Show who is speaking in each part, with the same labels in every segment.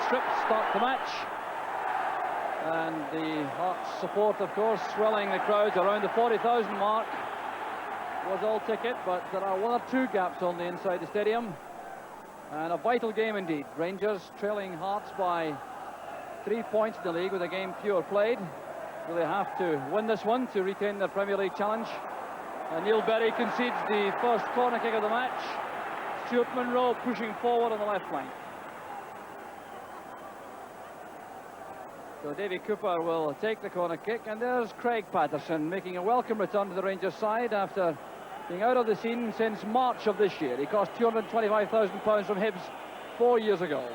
Speaker 1: strip start the match. And the Hearts support, of course, swelling the crowds around the 40,000 mark. Was all ticket, but there are one or two gaps on the inside the stadium. And a vital game indeed. Rangers trailing Hearts by 3 points in the league with a game pure played. So they have to win this one to retain their Premier League challenge. And Neil Berry concedes the first corner kick of the match. Stuart Munro pushing forward on the left flank. So Davy Cooper will take the corner kick, and there's Craig Patterson making a welcome return to the Rangers side after being out of the scene since March of this year. He cost £225,000 from Hibs 4 years ago.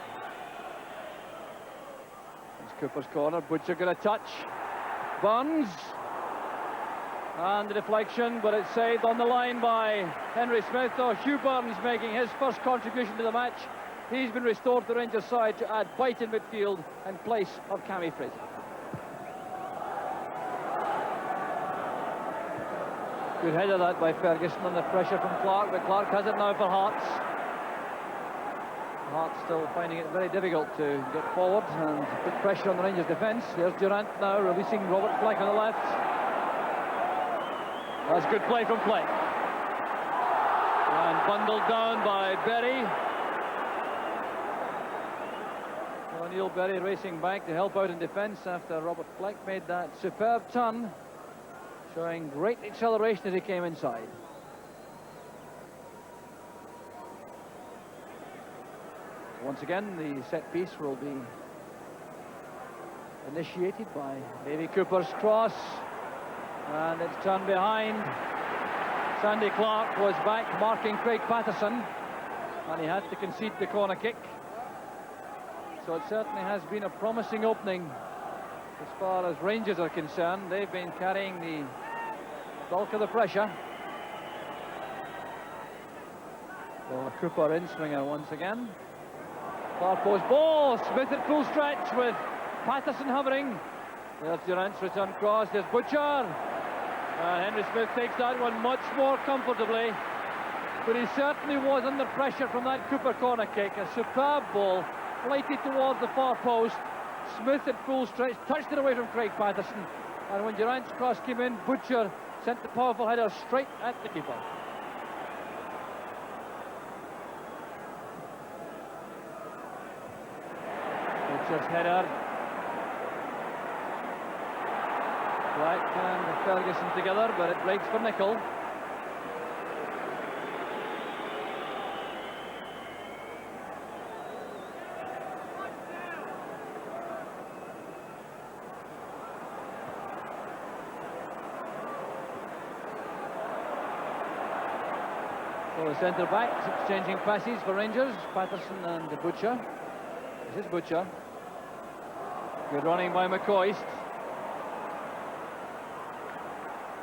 Speaker 1: It's Cooper's corner. Butcher got a touch. Burns. And the deflection, but it's saved on the line by Henry Smith. So Hugh Burns making his first contribution to the match. He's been restored to the Rangers side to add bite in midfield in place of Cammy Fraser. Good header that by Ferguson under pressure from Clark, but Clark has it now for Hearts. Hearts still finding it very difficult to get forward and put pressure on the Rangers defence. There's Durant now releasing Robert Fleck on the left. That's good play from Fleck. And bundled down by Berry. Neil Berry racing back to help out in defence after Robert Fleck made that superb turn, showing great acceleration as he came inside. Once again, the set piece will be initiated by Davy Cooper's cross, and it's turned behind. Sandy Clark was back marking Craig Patterson, and he had to concede the corner kick. So it certainly has been a promising opening as far as Rangers are concerned. They've been carrying the bulk of the pressure. So Cooper in swinger once again. Far post ball, Smith at full stretch with Patterson hovering. There's Durant's return cross, there's Butcher. Henry Smith takes that one much more comfortably. But he certainly was under pressure from that Cooper corner kick. A superb ball. Flighted towards the far post. Smith at full stretch, touched it away from Craig Patterson. And when Durant's cross came in, Butcher sent the powerful header straight at the keeper. Butcher's header. Black and Ferguson together, but it breaks for Nicol. The centre backs exchanging passes for Rangers. Patterson and Butcher. This is Butcher. Good running by McCoist.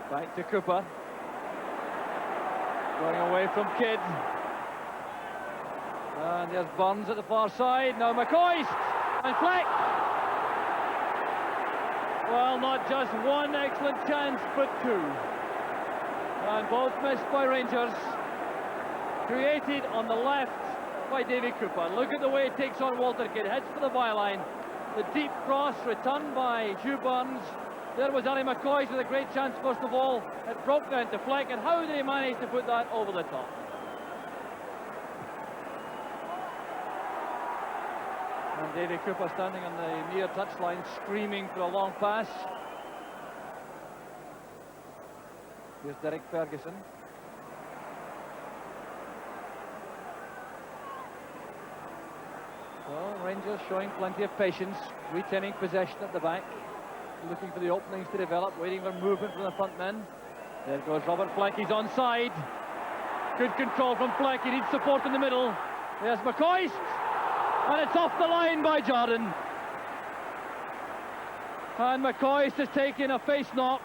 Speaker 1: Back to Cooper. Going away from Kidd. And there's Burns at the far side. Now McCoist and Fleck. Well, not just one excellent chance, but two. And both missed by Rangers. Created on the left by Davy Cooper. Look at the way it takes on Walter Kidd. Heads for the byline. The deep cross returned by Hugh Burns. There was Ali McCoist with a great chance first of all. It broke down to Fleck, and how did he manage to put that over the top? And Davy Cooper standing on the near touchline screaming for a long pass. Here's Derek Ferguson. Well, Rangers showing plenty of patience, retaining possession at the back, looking for the openings to develop, waiting for movement from the front men. There goes Robert Fleck, he's onside. Good control from Fleck, he needs support in the middle. There's McCoist, and it's off the line by Jordan. And McCoist has taken a face knock,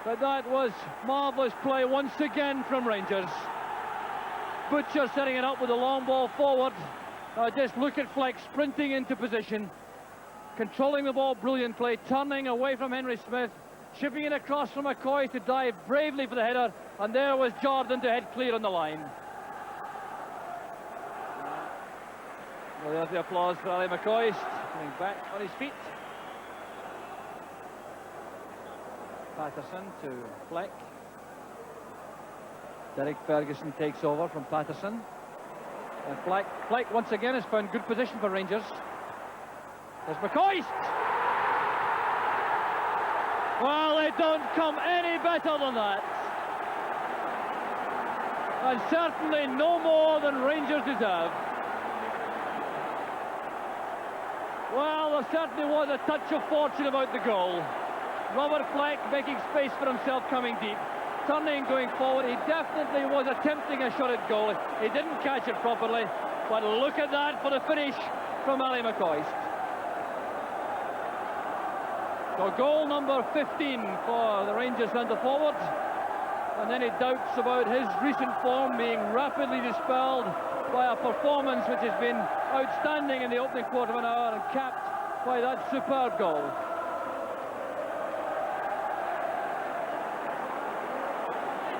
Speaker 1: but that was marvellous play once again from Rangers. Butcher setting it up with a long ball forward. Just look at Fleck sprinting into position, controlling the ball brilliantly, turning away from Henry Smith, chipping it across from McCoy to dive bravely for the header, and there was Jordan to head clear on the line. Well, there's the applause for Ali McCoist, coming back on his feet. Patterson to Fleck. Derek Ferguson takes over from Patterson. And Fleck once again has found good position for Rangers. There's McCoist! Well, they don't come any better than that. And certainly no more than Rangers deserve. Well, there certainly was a touch of fortune about the goal. Robert Fleck making space for himself coming deep. Turning, going forward, he definitely was attempting a shot at goal. He didn't catch it properly, but look at that for the finish from Ali McCoist. So goal number 15 for the Rangers centre forward. And any doubts about his recent form being rapidly dispelled by a performance which has been outstanding in the opening quarter of an hour and capped by that superb goal.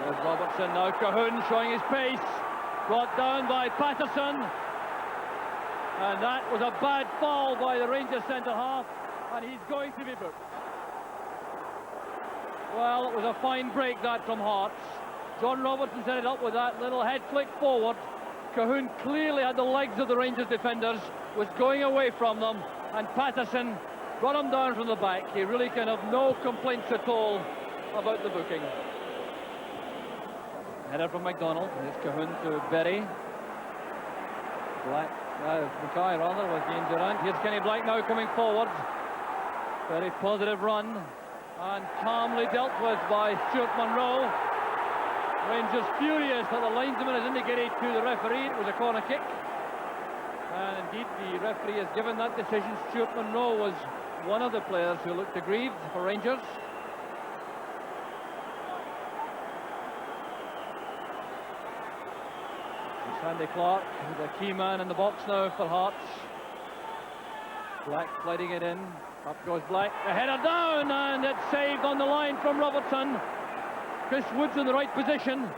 Speaker 1: There's Robertson, now Colquhoun showing his pace, brought down by Patterson, and that was a bad foul by the Rangers centre half, and he's going to be booked. Well, it was a fine break that from Hearts. John Robertson set it up with that little head flick forward. Colquhoun clearly had the legs of the Rangers defenders, was going away from them, and Patterson brought him down from the back. He really can have no complaints at all about the booking. Header from McDonald. Here's Colquhoun to Berry. Mackay rather with James Durrant. Here's Kenny Black now coming forward. Very positive run and calmly dealt with by Stuart Munro. Rangers furious that the linesman has indicated to the referee it was a corner kick. And indeed the referee has given that decision. Stuart Munro was one of the players who looked aggrieved for Rangers. Sandy Clark, the key man in the box now for Hearts. Black sliding it in. Up goes Black. The header down, and it's saved on the line from Robertson. Chris Wood's in the right position.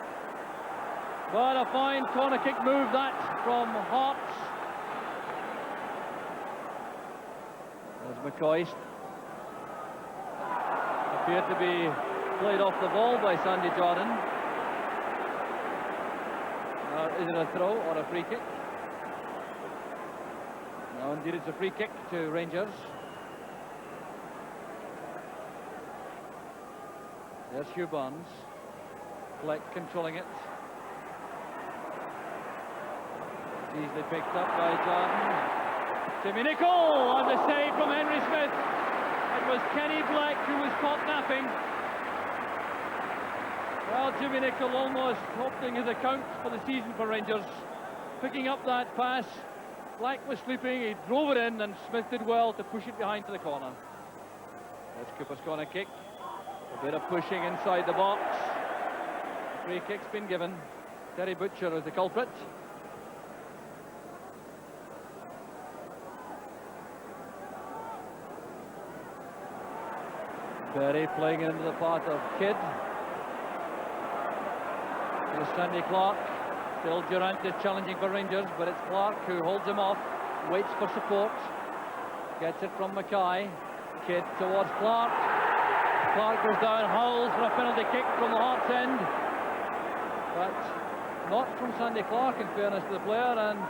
Speaker 1: But a fine corner kick move that from Hearts. There's McCoist. Appeared to be played off the ball by Sandy Jordan. Is it a throw or a free kick? No, indeed it's a free kick to Rangers. There's Hugh Barnes. Fleck controlling it. It's easily picked up by Jordan. Jimmy Nicholl, and the save from Henry Smith. It was Kenny Black who was caught napping. Well, Jimmy Nicholl almost opening his account for the season for Rangers. Picking up that pass. Black was sleeping, he drove it in, and Smith did well to push it behind to the corner. There's Cooper's corner kick. A bit of pushing inside the box. Free kick's been given. Terry Butcher is the culprit. Berry playing it into the path of Kidd. Here's Sandy Clark. Still Durrant is challenging for Rangers, but it's Clark who holds him off, waits for support, gets it from Mackay. Kidd towards Clark. Clark goes down, howls for a penalty kick from the Hearts end, but not from Sandy Clark, in fairness to the player, and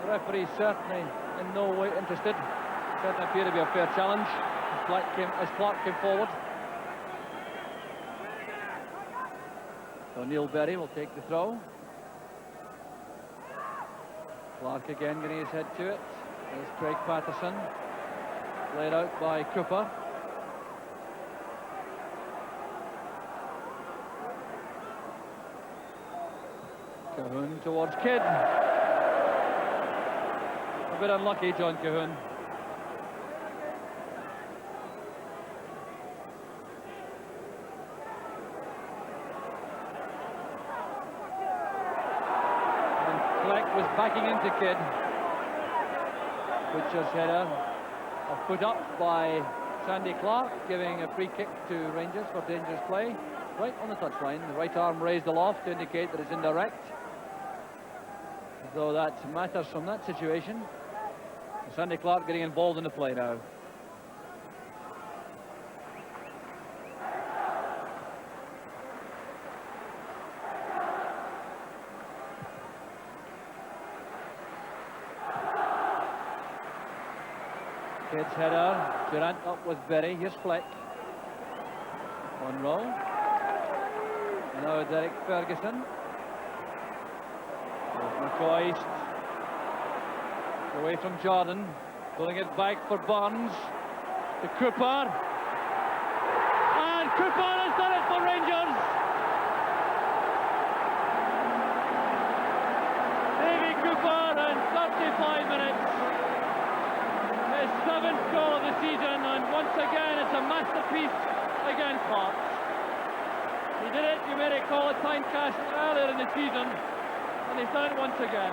Speaker 1: the referee certainly in no way interested. Certainly appeared to be a fair challenge as Clark came forward. So Neil Berry will take the throw. Clark again getting his head to it. There's Craig Patterson. Played out by Cooper. Colquhoun towards Kidd. A bit unlucky, John Colquhoun. Was backing into Kidd. Butcher's header, a foot up by Sandy Clark, giving a free kick to Rangers for dangerous play. Right on the touchline, the right arm raised aloft to indicate that it's indirect. Though that matters from that situation. Sandy Clark getting involved in the play now. Kidd's header. Durant up with Berry. Here's Fleck. Monroe. Now Derek Ferguson. There's McCoist. Away from Jordan. Pulling it back for Barnes. To Cooper. And Cooper has done it for Rangers. Davy Cooper in 35 minutes. His 7th goal of the season, and once again it's a masterpiece against Hearts. He did it, you may recall, at Tynecastle earlier in the season, and he's done it once again.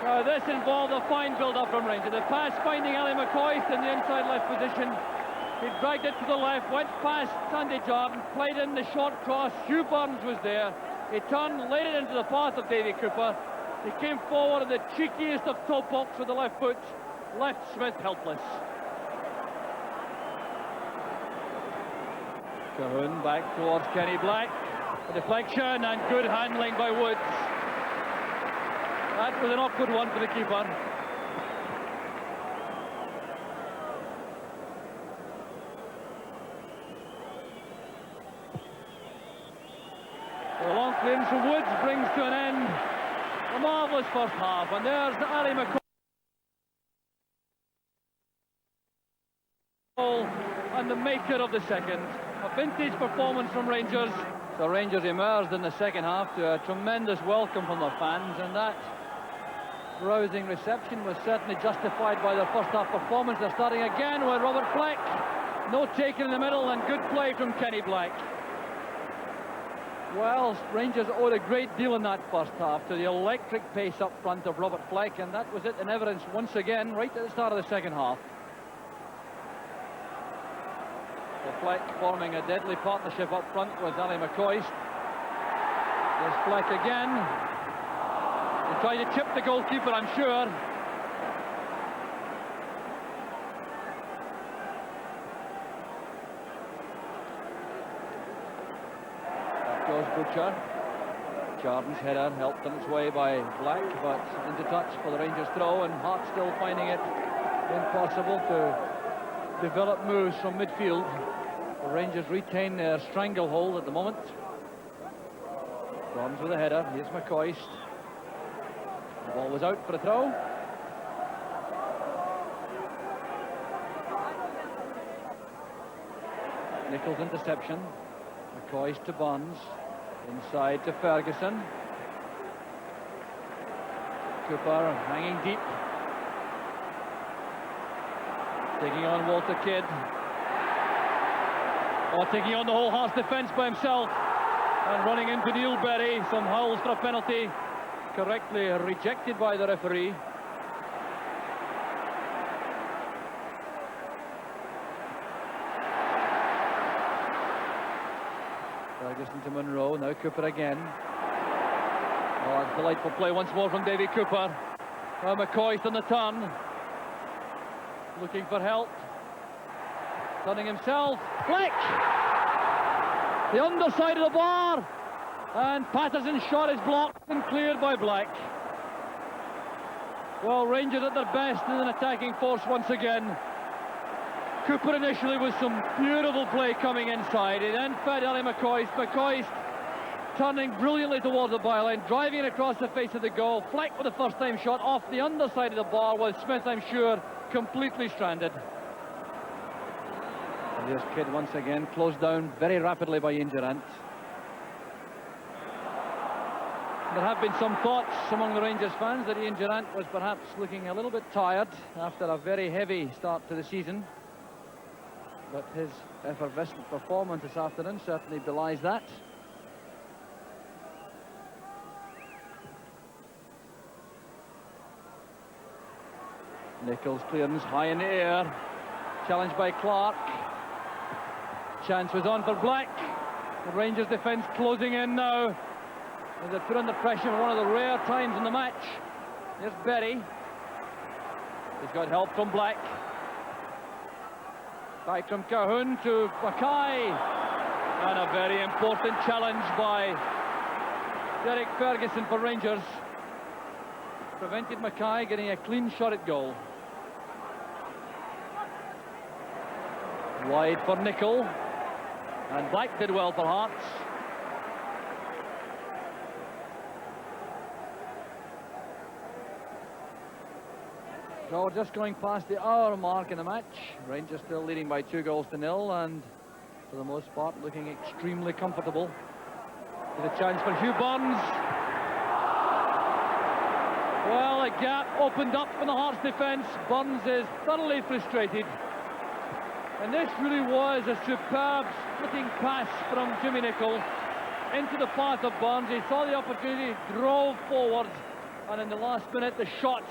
Speaker 1: Now this involved a fine build-up from Rangers. The pass finding Ali McCoist in the inside left position. He dragged it to the left, went past Sandy Jordan, played in the short cross. Hugh Burns was there. He turned, laid it into the path of Davy Cooper. He came forward in the cheekiest of toe pops with the left foot. Left Smith helpless. Cahoon back towards Kenny Black. A deflection and good handling by Woods. That was an awkward one for the keeper. The long clearance from Woods brings to an end a marvellous first half. And there's Ali McCoy. And the maker of the second. A vintage performance from Rangers. So Rangers emerged in the second half to a tremendous welcome from their fans, and that rousing reception was certainly justified by their first half performance. They're starting again with Robert Fleck. No taken in the middle and good play from Kenny Black. Well, Rangers owed a great deal in that first half to the electric pace up front of Robert Fleck, and that was it in evidence once again right at the start of the second half. Fleck forming a deadly partnership up front with Ali McCoist. There's Fleck again. He tried to chip the goalkeeper, I'm sure. Back goes Butcher. Jordan's header helped on its way by Black, but into touch for the Rangers throw, and Hart still finding it impossible to develop moves from midfield. The Rangers retain their stranglehold at the moment. Bronze with a header. Here's McCoist. The ball was out for a throw. Nichols' interception. McCoist to Barnes. Inside to Ferguson. Cooper hanging deep. Taking on Walter Kidd. Taking on the whole Hearts defence by himself and running into Neil Berry. Some howls for a penalty, correctly rejected by the referee. Ferguson to Monroe, now Cooper again. Oh, it's delightful play once more from Davy Cooper. McCoist on the turn, looking for help. Turning himself, Fleck! The underside of the bar, and Patterson's shot is blocked and cleared by Black. Well, Rangers at their best in an attacking force once again. Cooper initially with some beautiful play coming inside. He then fed Ali McCoist. McCoist turning brilliantly towards the byline, driving it across the face of the goal. Fleck with the first time shot off the underside of the bar, with Smith, I'm sure, completely stranded. And here's Kidd once again, closed down very rapidly by Ian Durant. There have been some thoughts among the Rangers fans that Ian Durant was perhaps looking a little bit tired after a very heavy start to the season. But his effervescent performance this afternoon certainly belies that. Nichols' clearance high in the air. Challenged by Clark. Chance was on for Black. The Rangers defence closing in now. As they put under pressure for one of the rare times in the match. Here's Berry. He's got help from Black. Back from Cahoon to Mackay. And a very important challenge by Derek Ferguson for Rangers. Prevented Mackay getting a clean shot at goal. Wide for Nicol. And Black did well for Hearts. So we're just going past the hour mark in the match. Rangers still leading by 2-0, and for the most part looking extremely comfortable. With a chance for Hugh Burns. Well, a gap opened up in the Hearts defence. Burns is thoroughly frustrated. And this really was a superb splitting pass from Jimmy Nicol into the path of Burns. He saw the opportunity, drove forward, and in the last minute the shot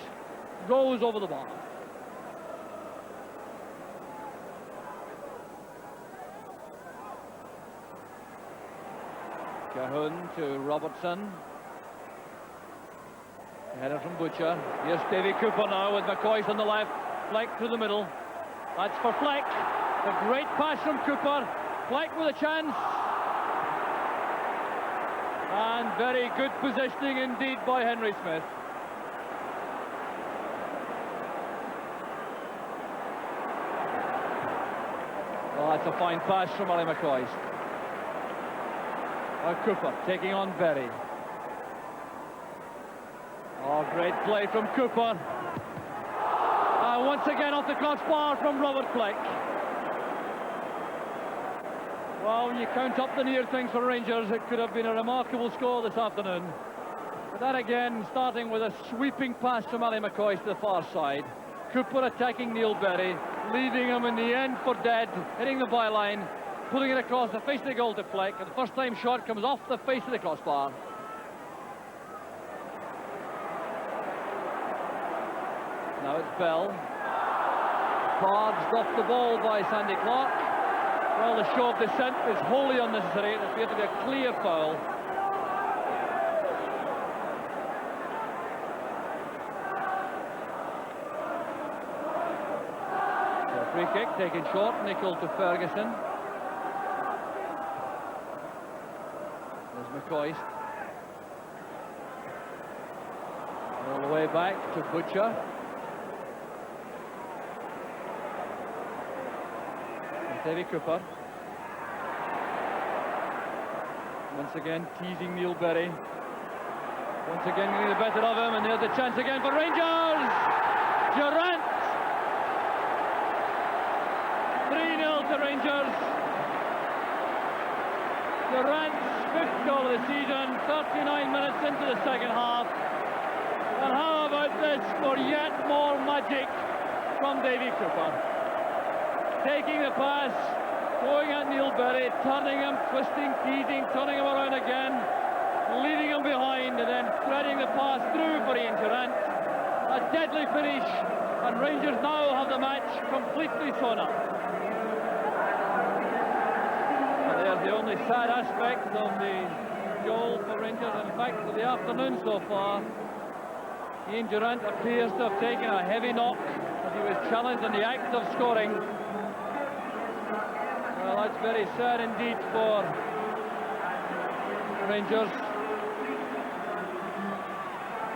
Speaker 1: rose over the bar. Cahoon to Robertson. Header from Butcher. Here's Davy Cooper now with McCoist on the left. Fleck through the middle. That's for Fleck. A great pass from Cooper. Fleck with a chance. And very good positioning indeed by Henry Smith. Oh, that's a fine pass from Ali McCoist. Cooper taking on Berry. Oh, great play from Cooper. Once again off the crossbar from Robert Fleck. Well, when you count up the near things for Rangers, it could have been a remarkable score this afternoon. But that again, starting with a sweeping pass from Ali McCoist to the far side. Cooper attacking Neil Berry, leaving him in the end for dead, hitting the byline, pulling it across the face of the goal to Fleck, and the first time shot comes off the face of the crossbar. Now it's Bell. Barged off the ball by Sandy Clark. Well, the show of dissent is wholly unnecessary. It appeared to be a clear foul. So free kick taken short. Nicol to Ferguson. There's McCoist. All the way back to Butcher. Davy Cooper. Once again teasing Neil Berry. Once again getting the better of him, and there's a chance again for Rangers! Durrant! 3-0 to Rangers. Durrant's 5th goal of the season, 39 minutes into the second half. And how about this for yet more magic from Davy Cooper? Taking the pass, going at Neil Berry, turning him, twisting, teasing, turning him around again, leaving him behind, and then threading the pass through for Ian Durrant. A deadly finish, and Rangers now have the match completely sewn up. And there's the only sad aspect of the goal for Rangers, in fact, for the afternoon so far. Ian Durrant appears to have taken a heavy knock as he was challenged in the act of scoring. Well, that's very sad indeed for Rangers.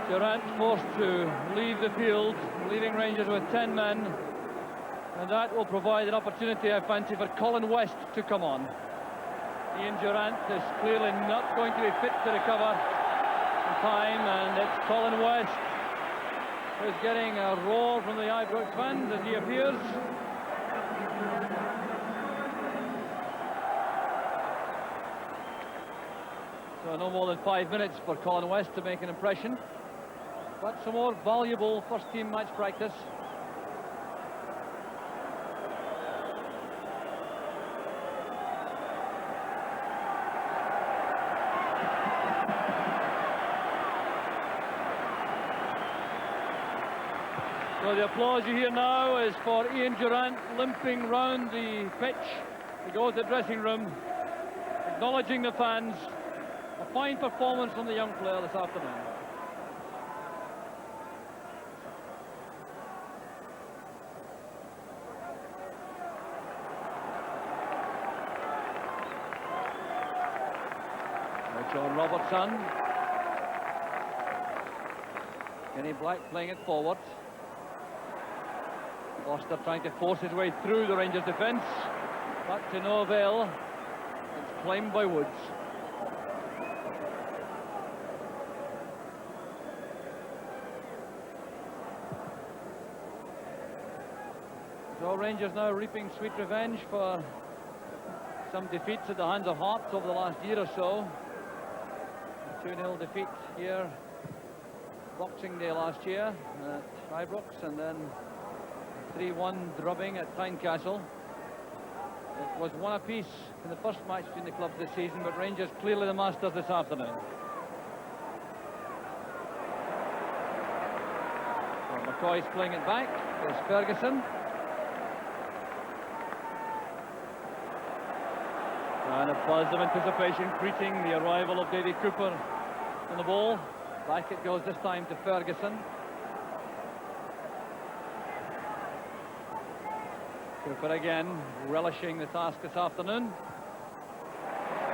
Speaker 1: Durrant forced to leave the field, leaving Rangers with 10 men. And that will provide an opportunity, I fancy, for Colin West to come on. Ian Durrant is clearly not going to be fit to recover in time, and it's Colin West who's getting a roar from the Ibrox fans as he appears. So no more than 5 minutes for Colin West to make an impression. But some more valuable first-team match practice. So the applause you hear now is for Ian Durrant limping round the pitch to go to the dressing room, acknowledging the fans. A fine performance from the young player this afternoon. Sean Robertson. Kenny Black playing it forward. Foster trying to force his way through the Rangers defence. But to no avail. It's claimed by Woods. So Rangers now reaping sweet revenge for some defeats at the hands of Hearts over the last year or so. A 2-0 defeat here Boxing Day last year at Ibrox, and then 3-1 drubbing at Tynecastle. It was one apiece in the first match between the clubs this season, but Rangers clearly the masters this afternoon. Well, McCoy's playing it back. There's Ferguson. And a buzz of anticipation greeting the arrival of Davy Cooper on the ball. Back it goes this time to Ferguson. Cooper again, relishing the task this afternoon.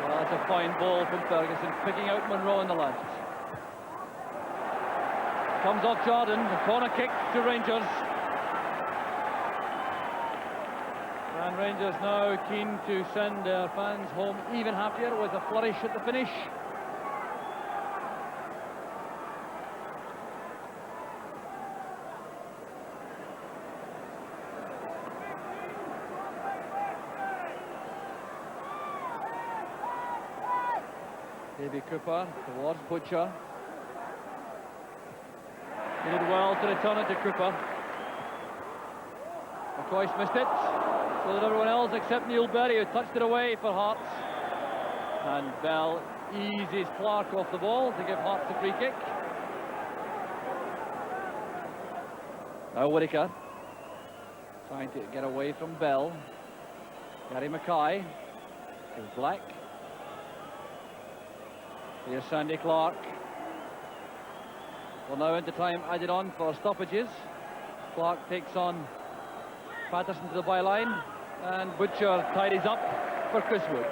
Speaker 1: Well, that's a fine ball from Ferguson, picking out Monroe on the left. Comes off Jordan, a corner kick to Rangers. And Rangers now keen to send their fans home even happier with a flourish at the finish. Davy Cooper towards Butcher. He did well to return it to Cooper. McCoy's missed it. So that everyone else except Neil Berry, who touched it away for Hearts. And Bell eases Clark off the ball to give Hearts a free kick. Now Whittaker trying to get away from Bell. Gary Mackay to Black. Here's Sandy Clark. Well, now into time added on for stoppages. Clark takes on Patterson to the byline, and Butcher tidies up for Chris Woods.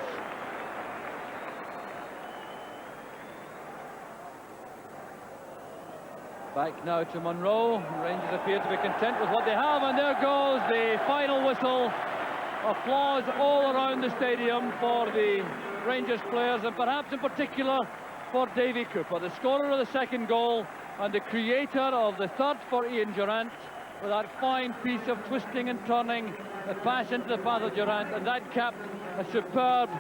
Speaker 1: Back now to Monroe. Rangers appear to be content with what they have, and there goes the final whistle. Applause all around the stadium for the Rangers players, and perhaps in particular for Davy Cooper, the scorer of the second goal and the creator of the third for Ian Durrant, with that fine piece of twisting and turning, the pass into the path of Durrant, and that capped a superb